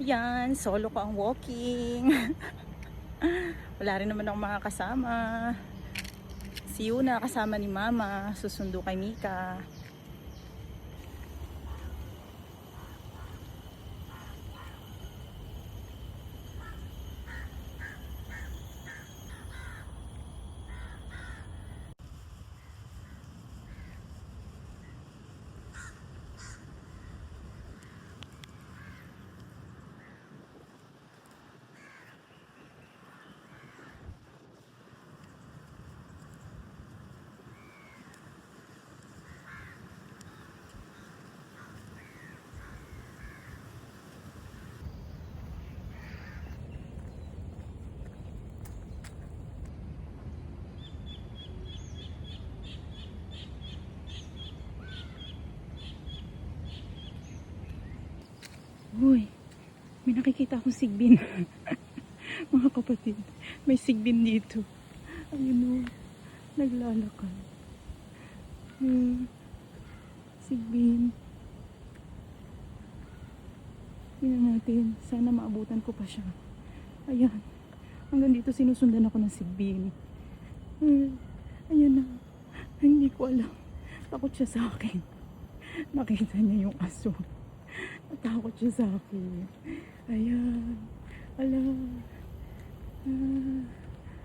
Yan, solo ko ang walking. Wala rin naman akong mga kasama. Si Yuna kasama ni Mama, susundo kay Mika. Uy, may nakikita akong sigbin. Mga kapatid, may sigbin dito. Ayun o, naglalakad. Sigbin. Tingnan natin, sana maabutan ko pa siya. Ayan, hanggang dito sinusundan ako ng sigbin. Ayan na, hindi ko alam. Takot siya sa akin. Nakita niya yung aso. Natakot siya sa akin. Ayan. Alam.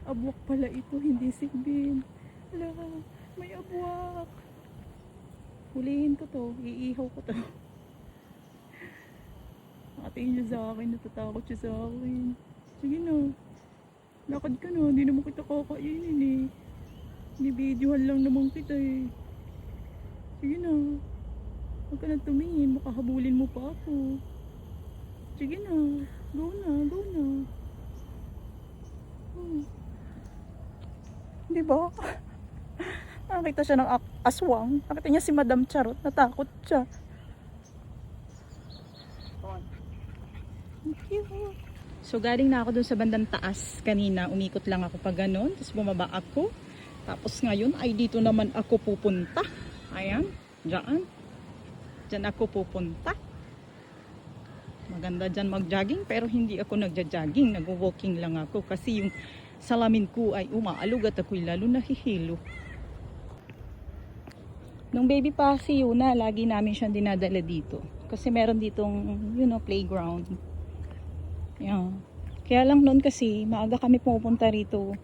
Abwak pala ito, hindi sigbin. Alam, may abwak. Hulihin ko to. Iihaw ko to. Nakatingin siya sa akin. Natatakot siya sa akin. Sige na. Lakad ka na. Hindi naman kita kakainin eh. Binibidyohan lang naman kita eh. Sige na. Huwag ka na tumingin, makahabulin mo pa ako. Sige na, go na, go na. Diba? Nakita siya ng aswang. Nakita niya si Madam Charot, natakot siya. So galing na ako dun sa bandang taas kanina, umikot lang ako pa ganun, tapos bumaba ako. Tapos ngayon ay dito naman ako pupunta. Ayan, dyan. Diyan ako pupunta. Maganda dyan mag-jogging pero hindi ako nagja-jogging. Nag-walking lang ako kasi yung salamin ko ay umaalog at ako'y lalo nahihilo. Nung baby pa si Yuna, lagi namin siyang dinadala dito. Kasi meron ditong, playground. Yan. Kaya lang noon kasi, maaga kami pupunta rito.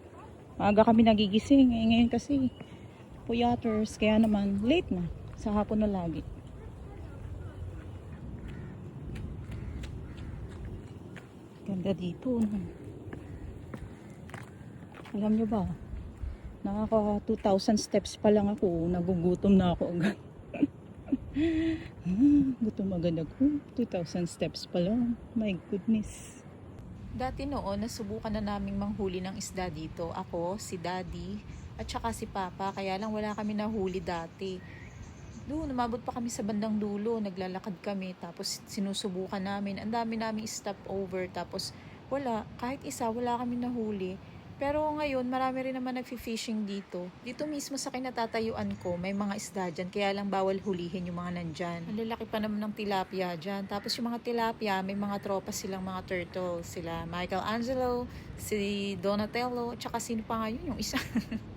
Maaga kami nagigising. Ngayon kasi, puyaters. Kaya naman, late na. Sa hapon na lagi. Ganda dito, no? Alam nyo ba, nakaka 2,000 steps pa lang ako, nagugutom na ako agad. Gutom agad ako, 2,000 steps pa lang, my goodness. Dati noon, nasubukan na naming manghuli ng isda dito. Ako, si Daddy, at saka si Papa, kaya lang wala kami nahuli dati. Doon, umabot pa kami sa bandang dulo, naglalakad kami, tapos sinusubukan namin, ang dami naming stopover, tapos kahit isa, wala kami nahuli. Pero ngayon, marami rin naman nagfi-fishing dito. Dito mismo sa kinatatayuan ko, may mga isda dyan, kaya lang bawal hulihin yung mga nandyan. Ang lalaki pa naman ng tilapia dyan. Tapos yung mga tilapia, may mga tropa silang mga turtle. Sila Michelangelo, si Donatello, at saka sino pa nga yun, yung isa.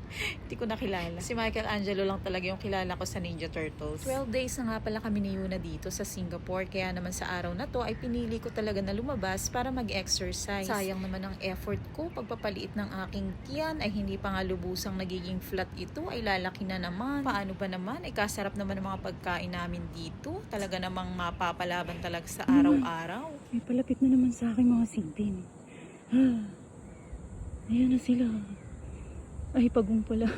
Hindi ko nakilala. Si Michelangelo lang talaga yung kilala ko sa Ninja Turtles. 12 days na nga pala kami ni Yuna dito sa Singapore. Kaya naman sa araw na to ay pinili ko talaga na lumabas para mag-exercise. Sayang naman ang effort ko. Pagpapaliit ng aking tiyan ay hindi pa nga lubusang nagiging flat ito. Ay lalaki na naman. Paano ba naman? Ay kasarap naman ang mga pagkain namin dito. Talaga namang mapapalaban talaga sa araw-araw. May palapit na naman sa akin mga sigbin. Ayan na sila. Ay, pagong pala.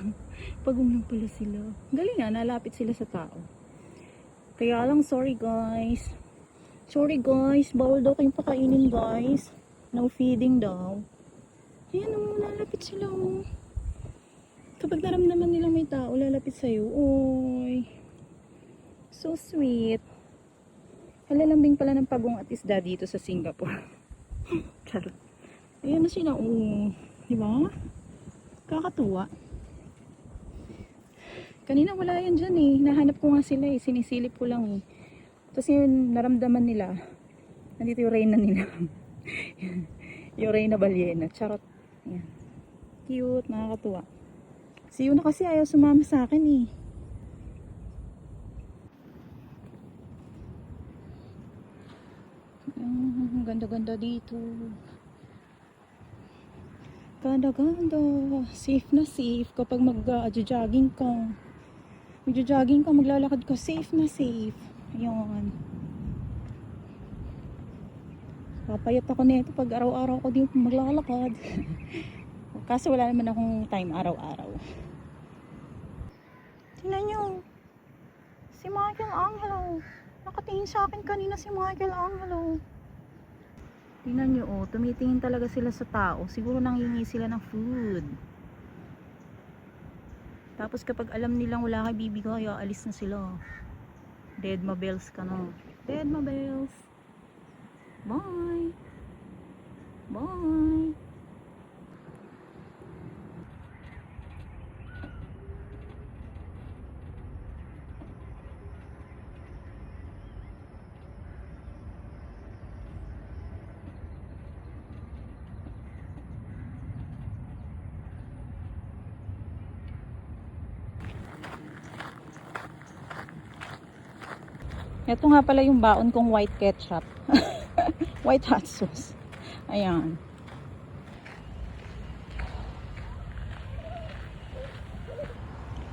Pagong lang pala sila. Galing nga, nalapit sila sa tao. Kaya lang, sorry guys. Sorry guys, bawal daw kayong pakainin guys. No feeding daw. Ayan o, lalapit sila o. Kapag naramdaman nila may tao, lalapit sa'yo. Oy. So sweet. Halalambing pala ng pagong at isda dito sa Singapore. Charot. Ayan na sila o. Diba? Kakatuwa. Kanina wala yan dyan eh. Nahanap ko nga sila eh. Sinisilip ko lang eh. Tapos yun, naramdaman nila. Nandito yung reyna nila. Yung reyna balyena. Charot. Yan. Cute, nakakatuwa. Si Yuna kasi ayaw sumama sa akin eh. Ang ganda-ganda dito. Ganda-ganda. Safe na safe kapag mag-jogging ka. Mag-jogging ka, maglalakad ka, safe na safe. Ayun. Papayat ako nito pag araw-araw ko din maglalakad. Kaso wala naman akong time araw-araw. Tingnan nyo. Si Michael Angelo. Nakatingin sa akin kanina si Michael Angelo. Tingnan nyo, oh. Tumitingin talaga sila sa tao. Siguro nanghingi sila ng food. Tapos kapag alam nilang wala kay bibigay, aalis na sila. Dead mabels ka na. Dead mabels. Bye. Bye. Ito nga pala yung baon kong white ketchup. White hot sauce. Ayan.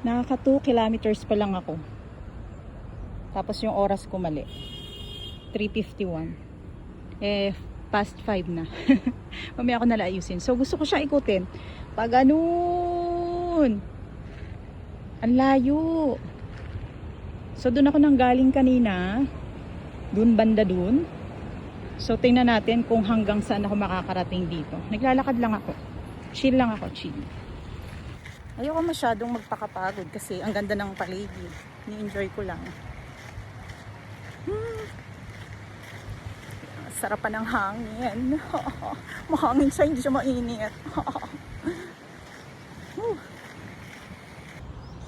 Nakaka 2 kilometers pa lang ako. Tapos yung oras ko mali. 3:51. Past 5 na. Mamaya ako nalayusin. So gusto ko siya ikutin. Pag ganun. Ang layo. So doon ako nang galing kanina. Doon banda doon. So tingnan natin kung hanggang saan ako makakarating dito. Naglalakad lang ako. Chill lang ako, chill. Ayoko masyadong magpakapagod kasi ang ganda ng paligid. Ni-enjoy ko lang. Sarapan ng hangin. Mahangin siya, hindi siya mainit.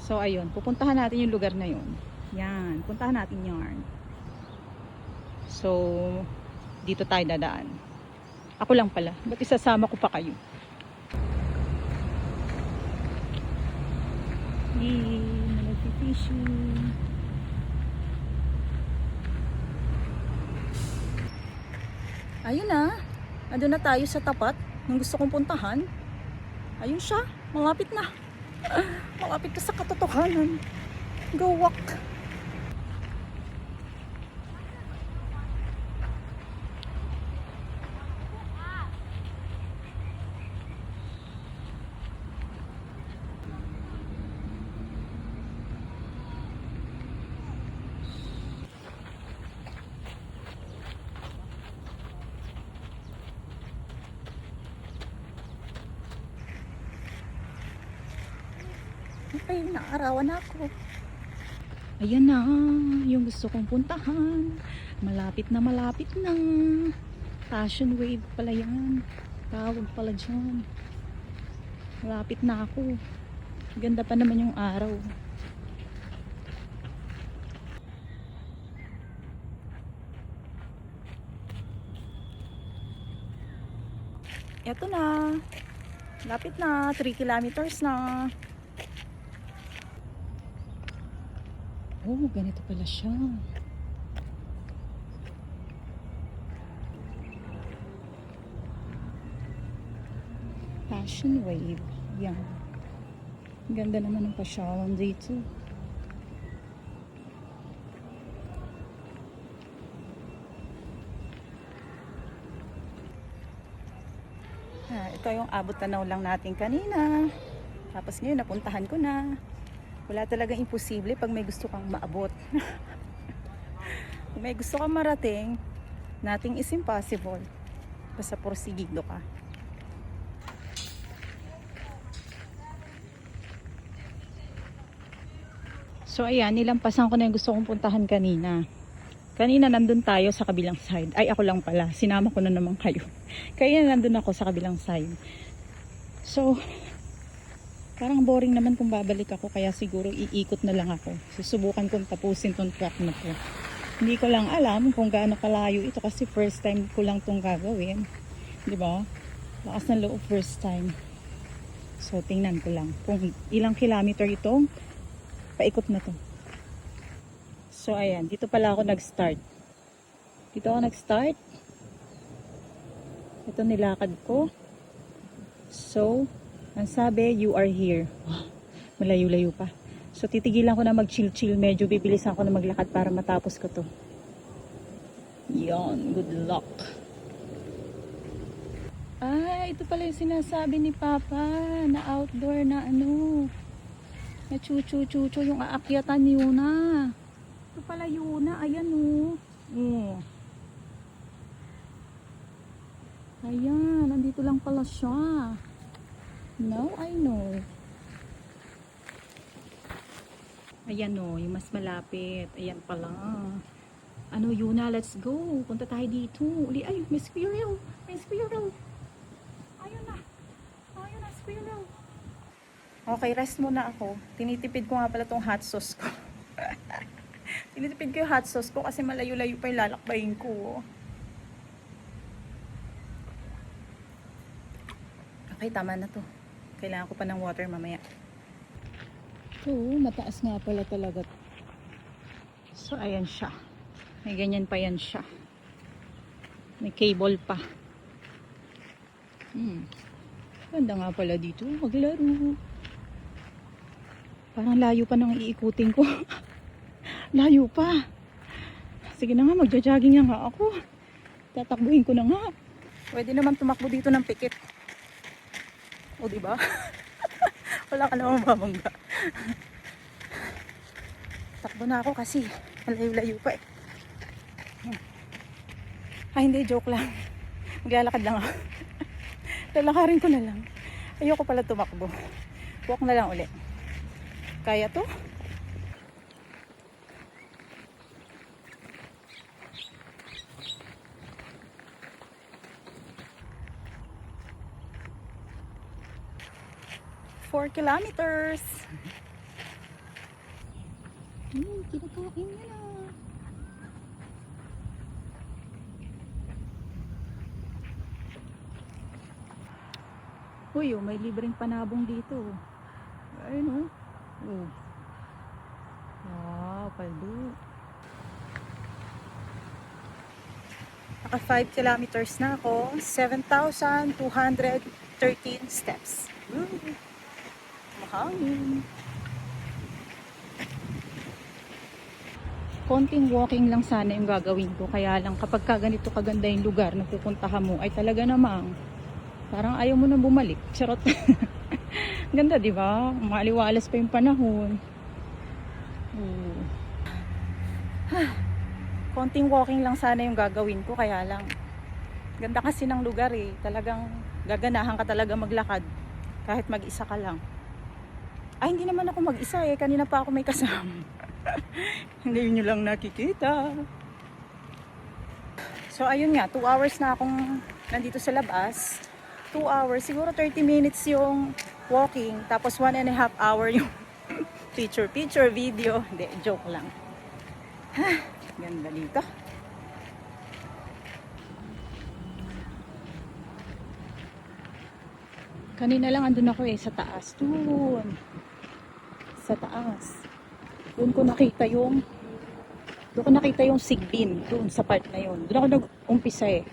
So ayun, pupuntahan natin yung lugar na yun. Yan, puntahan natin yarn. So, dito tayo dadaan. Ako lang pala. Ba't isasama ko pa kayo? Yay, nag-fishing. Ayun na. Andun na tayo sa tapat ng gusto kong puntahan. Ayun siya. Malapit na. Malapit na sa katotohanan. Go walk. Ay, naarawan ako. Ayan na, yung gusto kong puntahan. Malapit na malapit na. Passion wave pala yan. Tawag pala dyan. Malapit na ako. Ganda pa naman yung araw. Eto na. Lapit na. 3 kilometers na. Oh, ganito pala siya. Passion wave. Yan. Ganda naman ng pasyawan dito. Ito yung abot tanaw lang natin kanina. Tapos ngayon napuntahan ko na. Wala talagang imposible pag may gusto kang maabot. Kung may gusto kang marating, nothing is impossible. Basta porsigido ka. So ayan, nilampasan ko na yung gusto kong puntahan kanina. Kanina nandun tayo sa kabilang side. Ay, ako lang pala. Sinama ko na naman kayo. Kaya nandun ako sa kabilang side. So, parang boring naman kung babalik ako. Kaya siguro iikot na lang ako. Susubukan kong tapusin tong track na to. Hindi ko lang alam kung gaano kalayo ito kasi first time ko lang itong gagawin. Di ba? Lakas ng loob first time. So, tingnan ko lang kung ilang kilometer itong paikot na to. So, ayan. Dito pala ako nag-start. Dito ako nag-start. Ito nilakad ko. So, ang sabi, you are here. Wow, malayo-layo pa. So, titigilan ko na mag-chill-chill. Medyo bibilisan ko na maglakad para matapos ko to. Yon, good luck. Ah, ito pala yung sinasabi ni Papa na outdoor na ano. Na chuchu-chuchu yung aakyatan ni Yuna. Ito pala Yuna. Ayan o. Oh. Ayan, nandito lang pala siya. Now I know. Ayan o, yung mas malapit. Ayan pala. Ano, Yuna, let's go. Punta tayo dito. Uli, ay, may squirrel. May squirrel. Ayun na. Ayun na, squirrel. Okay, rest muna ako. Tinitipid ko nga pala tong hot sauce ko. Tinitipid ko yung hot sauce ko kasi malayo-layo pa yung lalakbayin ko. Okay, tama na to. Kailangan ko pa ng water mamaya. Oo, mataas nga pala talaga. So, ayan siya. May ganyan pa yan siya. May cable pa. Ganda nga pala dito. Maglaro. Parang layo pa nang iikutin ko. Layo pa. Sige na nga, magja-jogging na nga ako. Tatakbuhin ko na nga. Pwede naman tumakbo dito ng pikit. O, diba? Wala ka naman mamangga. Takbo na ako kasi malayo-layo pa eh. Ay, hindi, joke lang. Maglalakad lang ako. Lalakarin ko na lang. Ayoko pala tumakbo. Walk na lang ulit. Kaya to? Four kilometers. Kinakain niya na. Uy, oh, may libreng panabong dito. Ayun, oh. Oh. Wow, paldo. Naka 5 kilometers na ako. 7,213 steps. Mahangin. Konting walking lang sana yung gagawin ko. Kaya lang kapag ganito kaganda yung lugar na pupuntahan mo, ay talaga namang parang ayaw mo na bumalik. Charot. Ganda, di ba? Maliwalas pa yung panahon. Konting walking lang sana yung gagawin ko. Kaya lang ganda kasi ng lugar eh. Talagang gaganahan ka talaga maglakad kahit mag-isa ka lang. Ay, hindi naman ako mag-isa eh. Kanina pa ako may kasama. Hindi nyo lang nakikita. So, ayun nga. 2 hours na akong nandito sa labas. 2 hours. Siguro 30 minutes yung walking. Tapos 1.5 hour yung picture video. Hindi, joke lang. Ganda dito. Kanina lang andun ako eh, sa taas. Doon. Sa taas. Doon ko nakita yung sigbin. Doon sa part na yun. Doon ako nag-umpisa eh.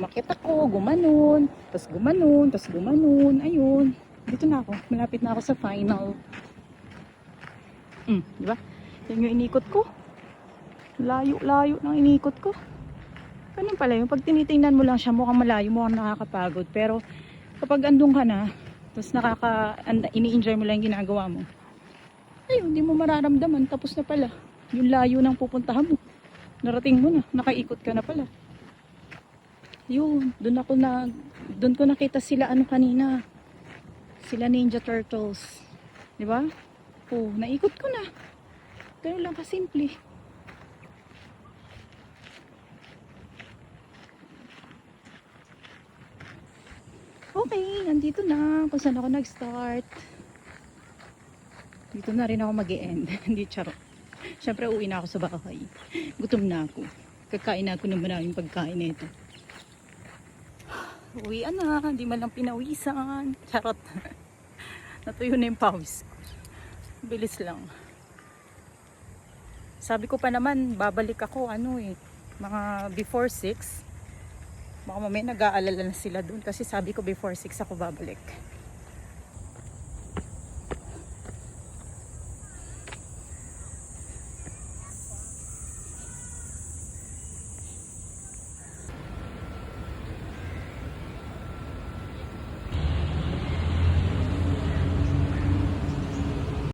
Umakyat ako, gumanon. Tapos gumanon. Tapos gumanon. Ayun. Dito na ako. Malapit na ako sa final. Diba? Yan yung inikot ko. Layo-layo ng inikot ko. Ganun pala yung pag tinitingnan mo lang siya, mukhang malayo, mukhang nakakapagod. Pero kapag andun ka na, tapos ini-enjoy mo lang yung ginagawa mo, ayun, hindi mo mararamdaman, tapos na pala yung layo ng pupuntahan mo. Narating mo na, nakaikot ka na pala. Yun, doon ko nakita sila kanina. Sila Ninja Turtles. Di ba? Oh, naikot ko na. Ganun lang kasimple. Okay, nandito na kung saan ako nag-start. Dito na rin ako mag-e-end. Hindi, charot. Siyempre, uwi na ako sa bahay. Gutom na ako. Kakain na ako ng maraming pagkain nito. Uwian na, hindi man lang pinawisan. Charot. Natuyo na yung pawis. Bilis lang. Sabi ko pa naman, babalik ako, mga before 6. Baka mamaya nag-aalala na sila dun kasi sabi ko before 6 ako babalik.